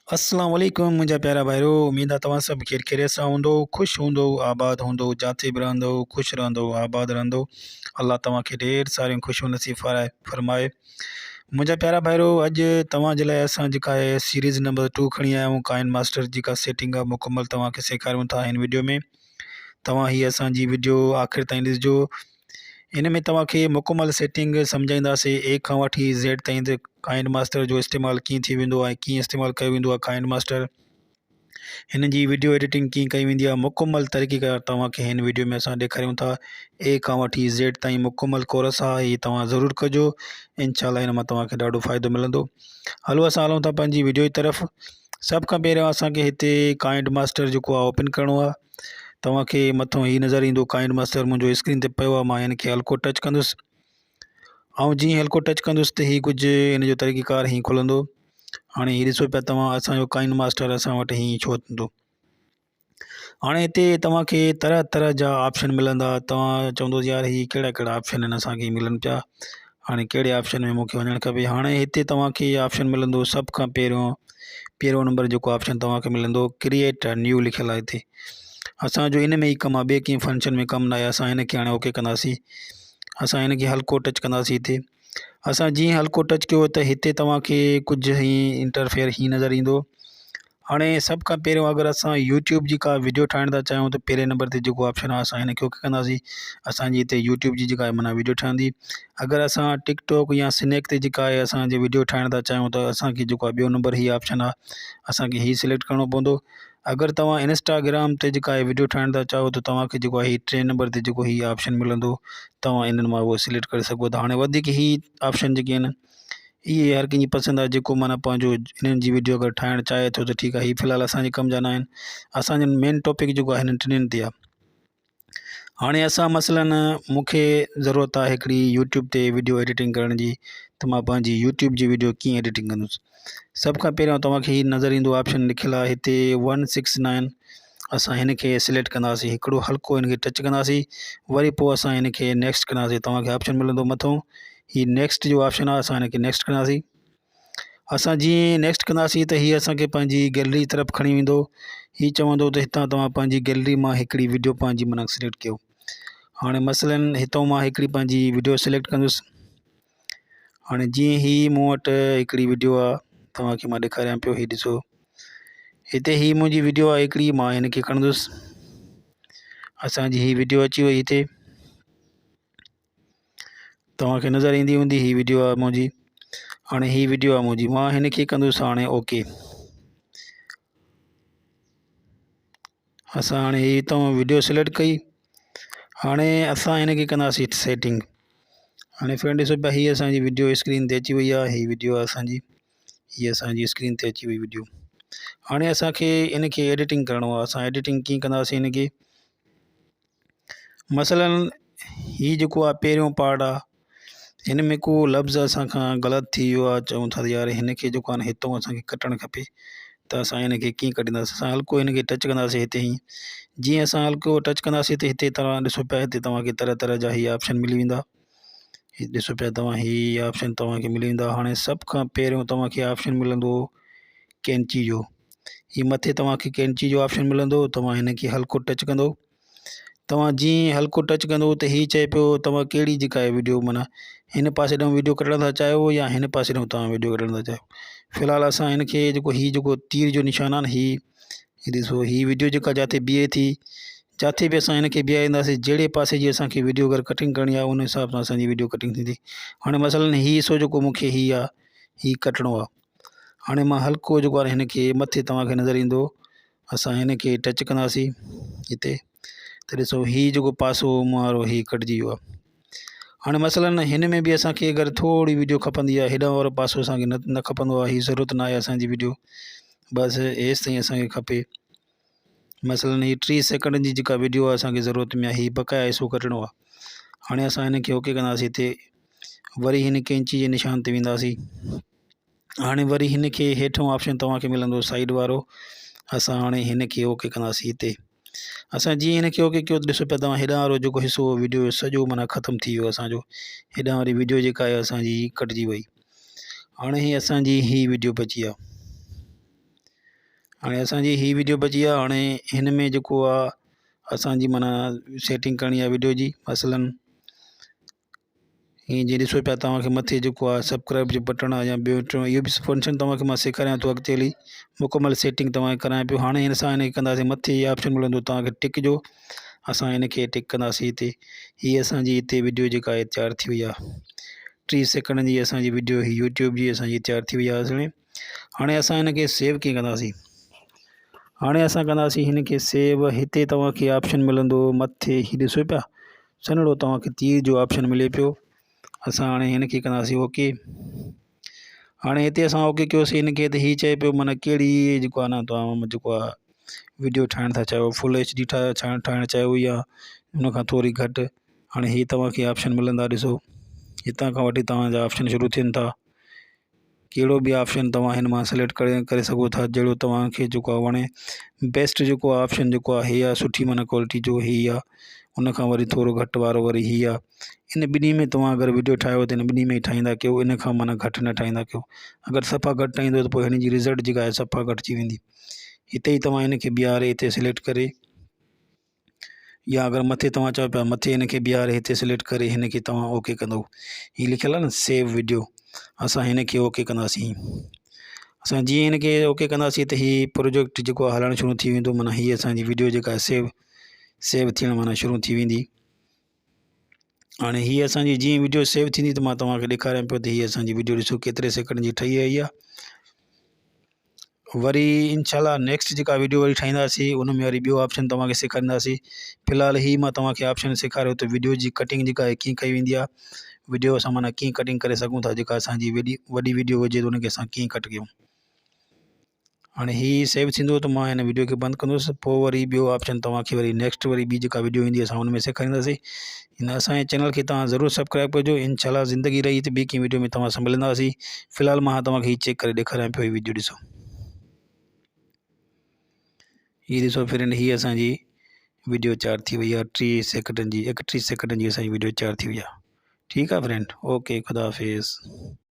अस्सलाम वालेकुम मुंहिंजा प्यारा भाइरो। उम्मीद आहे तव्हां सभु खैर ख़ैरियत सां हूंदो, ख़ुशि हूंदो, आबाद हूंदो, जिथे बि रहंदो ख़ुशि रहंदो, आबाद रहंदो। अल्लाह तव्हांखे ढेर सारियूं ख़ुशियूं नसीब फरमाए। मुंहिंजा प्यारा भाइरो, अॼु तव्हां जे लाइ असां जेका आहे सीरीज़ नंबर 2 खणी आया आहियूं। काइन मास्टर जेका सेटिंग आहे मुकमल तव्हांखे सेखारियूं था हिन वीडियो में। तव्हां ही असांजी वीडियो आख़िर ताईं ॾिसिजो। इन में तव्हांखे मुकमल सेटिंग सम्झाईंदासीं ए खां वठी ज़ेड ताईं त काइन मास्टर जो इस्तेमालु कीअं थी वेंदो आहे, कीअं इस्तेमालु कयो वेंदो आहे काइन मास्टर। हिन जी वीडियो एडिटिंग कीअं कई वेंदी आहे, मुकमल तरीक़ेकार तव्हांखे हिन वीडियो में असां ॾेखारियूं था। ए खां वठी ज़ेड ताईं मुकमल कोर्स आहे, हीअ तव्हां ज़रूरु कजो। इंशाल्लाह हिन मां तव्हांखे ॾाढो फ़ाइदो मिलंदो। हलो असां हलूं था पंहिंजी वीडियो जी तरफ़। सभ खां पहिरियों असांखे हिते काइन मास्टर जेको आहे ओपन करिणो आहे। तव्हांखे मथां ही नज़र ईंदो काइन मास्टर मुंहिंजो स्क्रीन ते पियो आहे। मां हिन खे हल्को टच कंदुसि ऐं जीअं हल्को टच कंदुसि त हीअ कुझु हिन जो तरीक़ेकार हीअं खुलंदो। हाणे हीअ ॾिसो पिया तव्हां, असांजो काइन मास्टर असां वटि हीअं छो थींदो। हाणे हिते तव्हांखे तरह तरह जा ऑप्शन मिलंदा। तव्हां चवंदो यार हीअ कहिड़ा कहिड़ा ऑप्शन आहिनि असांखे मिलनि पिया, हाणे कहिड़े ऑप्शन में मूंखे वञणु खपे। हाणे हिते तव्हांखे ऑप्शन मिलंदो सभ खां पहिरियों नंबर जेको ऑप्शन तव्हांखे मिलंदो क्रिएट अ न्यू लिखियलु आहे। हिते असांजो इन में ई कमु आहे, ॿिए कंहिं फंक्शन में कमु न आहे। असां हिन खे हाणे ओके कंदासीं। असां हिन खे हल्को टच कंदासीं। हिते असां जीअं हल्को टच कयो त हिते तव्हांखे कुझु हीअं इंटरफेयर हीअं नज़र ईंदो। हाणे सभ खां पहिरियों अगरि असां यूट्यूब जी का वीडियो ठाहिण था चाहियूं त पहिरें नंबर ते जेको ऑप्शन आहे असां हिन खे ओके कंदासीं। असांजी हिते यूट्यूब जी जेका आहे माना वीडियो ठहंदी। अगरि असां टिकटॉक या स्नैक ते जेका आहे असांजे वीडियो ठाहिण था चाहियूं त असांखे जेको आहे ॿियो नंबर हीअ ऑप्शन आहे, असांखे हीअ सिलेक्ट करिणो पवंदो। अगरि तव्हां इंस्टाग्राम ते जेका आहे वीडियो ठाहिण था चाहियो त तव्हांखे जेको आहे हीअ 3 नंबर ते जेको हीअ ऑप्शन मिलंदो, तव्हां इन्हनि मां उहो सिलेक्ट करे सघो था। हाणे वधीक ही ऑप्शन जेके आहिनि इहे हर कंहिंजी पसंदि आहे, जेको माना पंहिंजो इन्हनि जी वीडियो अगरि ठाहिणु चाहे थो त ठीकु आहे। हीअ फ़िलहालु असांजे कम जा न आहिनि। असांजो मेन टॉपिक जेको आहे हिननि टिनिनि ते आहे। हाणे असां मसलन मूंखे ज़रूरत आहे हिकिड़ी यूट्यूब ते वीडियो एडिटिंग करण जी, त मां पंहिंजी यूट्यूब जी वीडियो कीअं एडिटिंग कंदुसि। सभ खां पहिरियों तव्हांखे हीअ नज़र ईंदो ऑप्शन लिखियलु आहे हिते 169। असां हिन खे सिलेक्ट कंदासीं, हिकिड़ो हल्को हिन खे टच कंदासीं, वरी पोइ असां हिन खे नेक्स्ट कंदासीं। तव्हांखे ऑप्शन मिलंदो मथां हीअ नेक्स्ट जो ऑप्शन आहे, असां हिन खे नेक्स्ट कंदासीं। असां जीअं नेक्स्ट कंदासीं त हीअ असांखे पंहिंजी गैलरी तरफ़ खणी वेंदो। हीअ चवंदो त हितां तव्हां पंहिंजी गैलरी मां हिकिड़ी वीडियो पंहिंजी माना सिलेक्ट कयो। हाणे मसलन हितां मां हिकिड़ी पंहिंजी वीडियो सिलेक्ट कंदुसि। हाणे जीअं ही मूं वटि हिकिड़ी वीडियो आहे, तव्हांखे मां ॾेखारियां पियो। हीअ ॾिसो हिते ही मुंहिंजी वीडियो आहे हिकिड़ी, मां हिन खे खणंदुसि। असांजी ही वीडियो अची वई हिते, तव्हांखे नज़र ईंदी हूंदी ही वीडियो आहे मुंहिंजी। हाणे ही वीडियो आहे मुंहिंजी, मां हिन खे कंदुसि हाणे ओके। असां हाणे ही हितां वीडियो सिलेक्ट कई। हाणे असां हिन खे कंदासीं सेटिंग। हाणे फ्रेंड ॾिसो पिया, हीअ असांजी वीडियो स्क्रीन ते अची वई आहे। हीअ वीडियो आहे असांजी, हीअ असांजी स्क्रीन ते अची वई वीडियो। हाणे असांखे इन खे एडिटिंग करिणो आहे। असां एडिटिंग कीअं कंदासीं हिन खे, मसलन हीअ जेको आहे पहिरियों पार्ट आहे, हिन में को लफ़्ज़ असांखां ग़लति थी वियो आहे, चऊं था यार हिन खे जेको आहे हितां असांखे कटणु खपे, त असां हिन खे कीअं कढींदासीं। असां हल्को हिन खे टच कंदासीं हिते ई। जीअं असां हल्को टच कंदासीं त हिते तव्हां ॾिसो पिया, हिते तव्हांखे तरह तरह जा हीअ ऑप्शन मिली वेंदा। हीअ ॾिसो पिया तव्हां, हीअ ऑप्शन तव्हांखे मिली वेंदा। हाणे सभ खां पहिरियों तव्हांखे ऑप्शन मिलंदो कैंची जो। हीअ मथे तव्हांखे कैंची जो ऑप्शन मिलंदो। तव्हां हिन खे हल्को टच कंदो। तव्हां जीअं हल्को टच कंदो त हीअ चए पियो तव्हां कहिड़ी जेका आहे वीडियो माना हिन पासे ॾांहुं वीडियो कढणु था चाहियो या हिन पासे ॾांहुं तव्हां वीडियो कढणु था चाहियो। फ़िलहालु असां हिन खे जेको तीर जो निशान आहे न, हीअ ॾिसो, हीअ वीडियो जेका जिथे बीहे थी, जिथे बि असां हिन खे बीहारींदासीं, जहिड़े पासे जी असांखे वीडियो अगरि कटिंग करणी आहे उन हिसाब सां असांजी वीडियो कटिंग थींदी। हाणे मसलन हीअ हिसो जेको मूंखे हीअ आहे, हीअ कटिणो आहे। हाणे मां हल्को जेको आहे हिन खे मथे तव्हांखे नज़र ईंदो, असां हिन खे टच कंदासीं हिते, त ॾिसो हीअ जेको पासो वारो हीअ कटिजी वियो आहे। हाणे मसलन हिन में बि असांखे अगरि थोरी वीडियो खपंदी आहे, हेॾां वारो पासो असांखे न खपंदो आहे, हीअ ज़रूरत न आहे असांजी वीडियो, बसि हेसि ताईं असांखे खपे। मसलन हीअ 3 सेकंड जी जेका वीडियो आहे असांखे ज़रूरत में आहे, हीअ बकाया हिसो कटिणो आहे। हाणे असां हिन खे ओके कंदासीं। हिते वरी हिन कैंची जे निशान ते वेंदासीं। हाणे वरी हिन खे हेठों ऑप्शन तव्हांखे मिलंदो साइड वारो, असां हाणे हिन खे ओके कंदासीं। हिते असां जीअं हिन खे ओके कयो त ॾिसो पिया तव्हां, हेॾां वारो जेको हिसो वीडियो सॼो माना ख़तमु थी वियो असांजो। हेॾां वारी वीडियो जेका आहे असांजी कटिजी वई। हाणे ही असांजी ही वीडियो बची आहे। हाणे असांजी ही वीडियो बची आहे। हाणे हिन में जेको आहे असांजी माना सेटिंग करणी आहे वीडियो जी। मसलन हीअं जीअं ॾिसो पिया तव्हांखे मथे जेको आहे सब्सक्राइब जो बटण आहे या ॿियो टियों इहो बि फंक्शन तव्हांखे मां सेखारियां थो अॻिते हली मुकमल सेटिंग तव्हांखे करायां पियो। हाणे हिन सां हिन खे कंदासीं मथे इहा ऑप्शन मिलंदो तव्हांखे टिक जो, असां हिन खे टिक कंदासीं हिते। हीअ असांजी हिते वीडियो जेका आहे तयारु थी वई आहे। 30 सेकंड जी असांजी वीडियो ही यूट्यूब जी असांजी तयारु थी वई आहे असली। हाणे असां हिन खे सेव कीअं कंदासीं? हाणे असां कंदासीं हिन खे सेव। हिते तव्हांखे ऑप्शन मिलंदो मथे, ही ॾिसो पिया सन्हड़ो तव्हांखे तीर जो ऑप्शन मिले पियो। असां हाणे हिन खे कंदासीं ओके। हाणे हिते असां ओके कयोसीं हिन खे, त हीअ चए पियो माना कहिड़ी जेको आहे न तव्हां जेको आहे वीडियो ठाहिण था चाहियो, फुल एच डी ठाहिणु चाहियो या उनखां थोरी घटि। हाणे हीअ तव्हांखे ऑप्शन मिलंदा, ॾिसो हितां खां वठी तव्हांजा ऑप्शन शुरू थियनि था। कहिड़ो बि ऑप्शन तव्हां हिन मां सिलेक्ट करे सघो था जहिड़ो तव्हांखे जेको आहे वणे। बेस्ट जेको आहे ऑप्शन जेको आहे हीअ आहे, सुठी माना क्वालिटी जो हीअ आहे। उनखां वरी थोरो घटि वारो वरी हीअ आहे। इन ॿिन्ही में तव्हां अगरि वीडियो ठाहियो त इन ॿिन्ही में ई ठाहींदा कयो, इन खां माना घटि न ठाहींदा कयो। अगरि सफ़ा घटि ठाहींदो त पोइ हिन जी रिज़ल्ट जेका आहे सफ़ा घटिजी वेंदी। हिते ई तव्हां हिन खे बीहारे हिते सिलेक्ट करे, या अगरि मथे तव्हां चओ पिया मथे हिन खे बीहारे हिते सिलेक्ट करे हिन खे तव्हां ओके कंदो। हीअ लिखियलु आहे न सेव वीडियो, असां हिन खे ओके कंदासीं। असां जीअं हिन खे ओके कंदासीं त हीअ प्रोजेक्ट जेको आहे हलणु शुरू थी वेंदो। माना हीअ असांजी वीडियो जेका आहे सेव थियणु माना शुरू थी वेंदी। हाणे हीअ असांजी जीअं वीडियो सेव थींदी त मां तव्हांखे ॾेखारियां पियो त हीअ असांजी वीडियो ॾिसो केतिरे सेकंड जी ठही वई आहे। वरी इंशाल्लाह नेक्स्ट जेका वीडियो वरी ठाहींदासीं उन में वरी ॿियो ऑप्शन तव्हांखे सेखारींदासीं। फ़िलहालु ही मां तव्हांखे ऑप्शन सेखारियो त वीडियो जी कटिंग जेका आहे कीअं कई वेंदी आहे। वीडियो असां माना कीअं कटिंग करे सघूं था, जेका असांजी वॾी वीडियो हुजे त उनखे असां कीअं कट कयूं। हाणे हीअ सेव थींदो त मां हिन वीडियो खे बंदि कंदुसि, पोइ वरी ॿियो ऑप्शन तव्हांखे वरी नेक्स्ट वरी ॿी जेका वीडियो ईंदी असां हुन में सेखारींदासीं। हिन असांजे चैनल खे तव्हां ज़रूरु सब्सक्राइब कजो। इंशाल्लाह ज़िंदगी रही त ॿी कंहिं वीडियो में तव्हां सां मिलंदासीं। फ़िलहालु मां तव्हांखे हीअ चेक करे ॾेखारियां पियो, हीअ वीडियो ॾिसो। हीअ ॾिसो फ्रेंड, हीअ असांजी वीडियो तयारु थी वई आहे 30 सेकंड जी। 31 सेकंड जी असांजी वीडियो तयारु थी वई आहे। ठीकु आहे फ्रेंड, ओके, ख़ुदा हाफ़िज़।